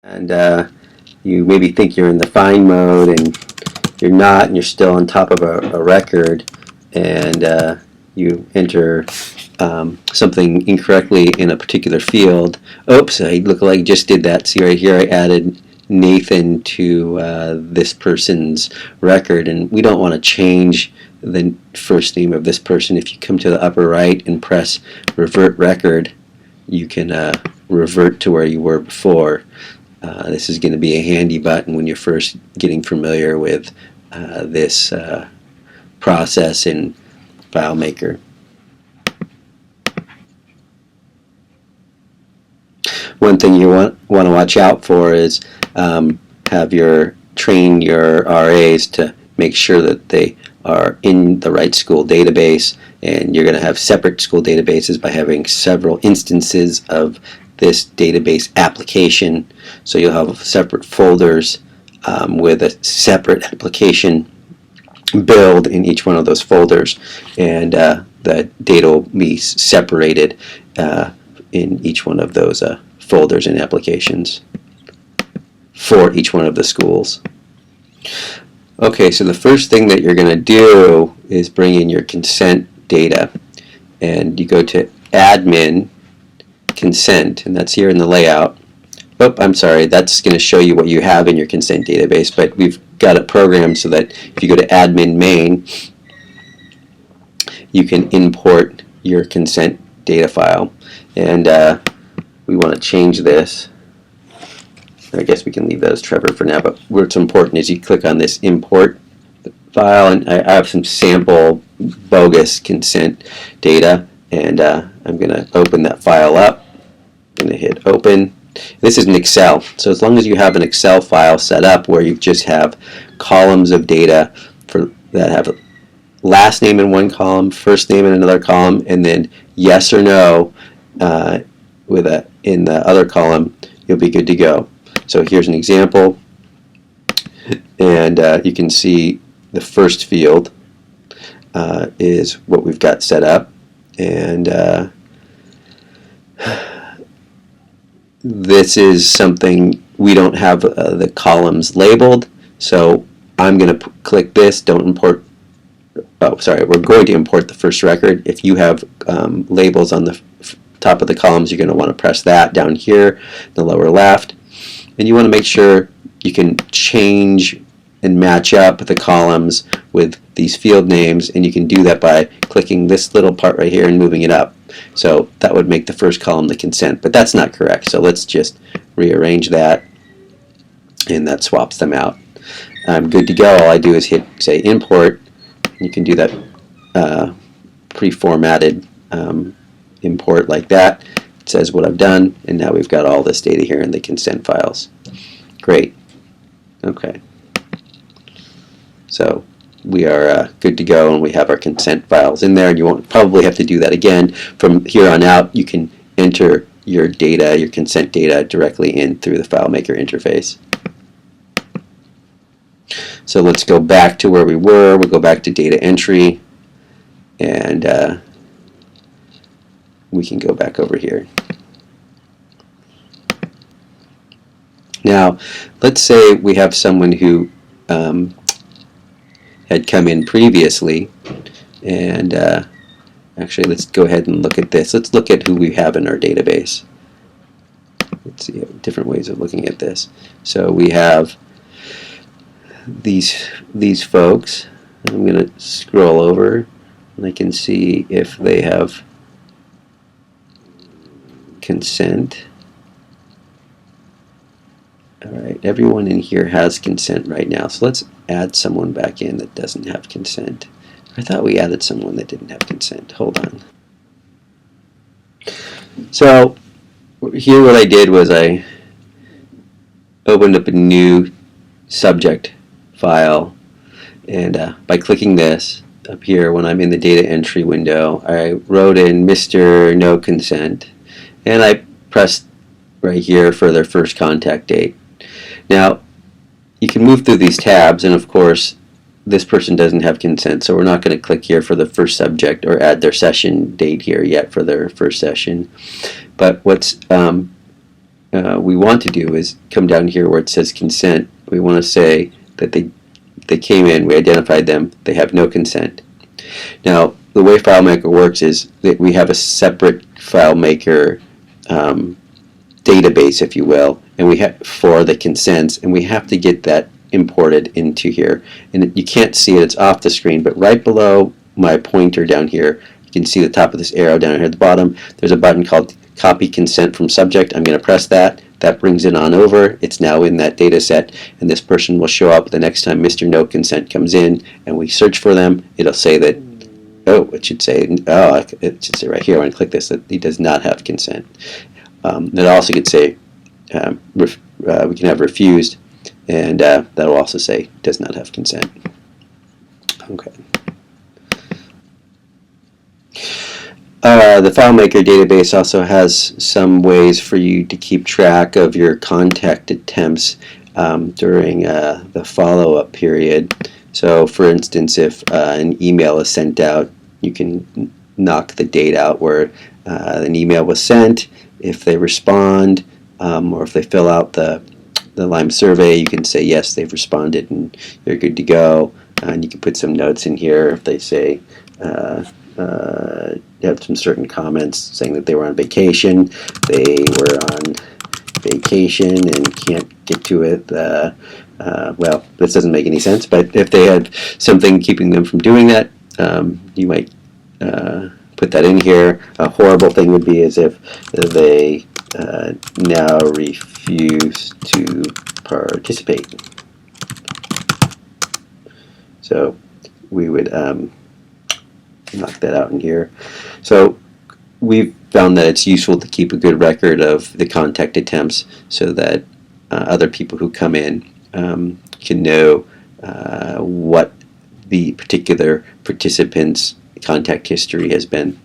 and you maybe think you're in the find mode and you're not, and you're still on top of a record, and you enter something incorrectly in a particular field. Oops, I look like I just did that. See right here, I added Nathan to this person's record, and we don't want to change the first name of this person. If you come to the upper right and press revert record, you can revert to where you were before. This is going to be a handy button when you're first getting familiar with this process in FileMaker. One thing you want to watch out for is train your RAs to make sure that they are in the right school database, and you're going to have separate school databases by having several instances of this database application. So you'll have separate folders with a separate application build in each one of those folders, and the data will be separated in each one of those folders and applications for each one of the schools. Okay, so the first thing that you're going to do is bring in your consent data, and you go to Admin Consent, and that's here in the layout. Oh, I'm sorry, that's going to show you what you have in your consent database, but we've got it programmed so that if you go to Admin Main, you can import your consent data file, and we want to change this. I guess we can leave that as Trevor for now, but what's important is you click on this import file, and I have some sample bogus consent data, and I'm going to open that file up. I'm going to hit open. This is an Excel, so as long as you have an Excel file set up where you just have columns of data that have last name in one column, first name in another column, and then yes or no in the other column, you'll be good to go. So here's an example, and you can see the first field is what we've got set up, and this is something we don't have the columns labeled, so I'm going to click this. Don't import. Oh, sorry, we're going to import the first record. If you have labels on the top of the columns, you're going to want to press that down here in the lower left. And you want to make sure you can change and match up the columns with these field names, and you can do that by clicking this little part right here and moving it up. So that would make the first column the consent, but that's not correct. So let's just rearrange that, and that swaps them out. I'm good to go. All I do is hit, say, import. You can do that pre-formatted import like that. It says what I've done, and now we've got all this data here in the consent files. Great. Okay. So we are good to go, and we have our consent files in there, and you won't probably have to do that again. From here on out, you can enter your data, your consent data, directly in through the FileMaker interface. So let's go back to where we were. We'll go back to data entry, and we can go back over here. Now, let's say we have someone who had come in previously, and actually let's go ahead and look at this. Let's look at who we have in our database. Let's see different ways of looking at this. So we have these folks. I'm going to scroll over, and I can see if they have consent. Alright, everyone in here has consent right now, so let's add someone back in that doesn't have consent. I thought we added someone that didn't have consent. Hold on. So here what I did was I opened up a new subject file, and by clicking this up here when I'm in the data entry window, I wrote in Mr. No Consent, and I pressed right here for their first contact date. Now, you can move through these tabs, and of course this person doesn't have consent, so we're not going to click here for the first subject or add their session date here yet for their first session. But what's we want to do is come down here where it says consent. We want to say that they came in, we identified them, they have no consent. Now, the way FileMaker works is that we have a separate FileMaker database, if you will, and we have for the consents, and we have to get that imported into here. And you can't see it; it's off the screen, but right below my pointer down here, you can see the top of this arrow down here at the bottom. There's a button called Copy Consent from Subject. I'm going to press that. That brings it on over. It's now in that data set, and this person will show up the next time Mr. No Consent comes in, and we search for them. It'll say that, it should say right here when I click this that he does not have consent. It also could say we can have refused, and that will also say does not have consent. Okay. The FileMaker database also has some ways for you to keep track of your contact attempts during the follow-up period. So, for instance, if an email is sent out, you can knock the date out where an email was sent. If they respond, or if they fill out the Lime survey, you can say yes, they've responded and they're good to go. And you can put some notes in here if they say have some certain comments saying that they were on vacation, they were on vacation and can't get to it. Well, this doesn't make any sense, but if they had something keeping them from doing that, you might put that in here. A horrible thing would be as if they now refuse to participate. So we would knock that out in here. So we've found that it's useful to keep a good record of the contact attempts so that other people who come in can know what the particular participant's contact history has been.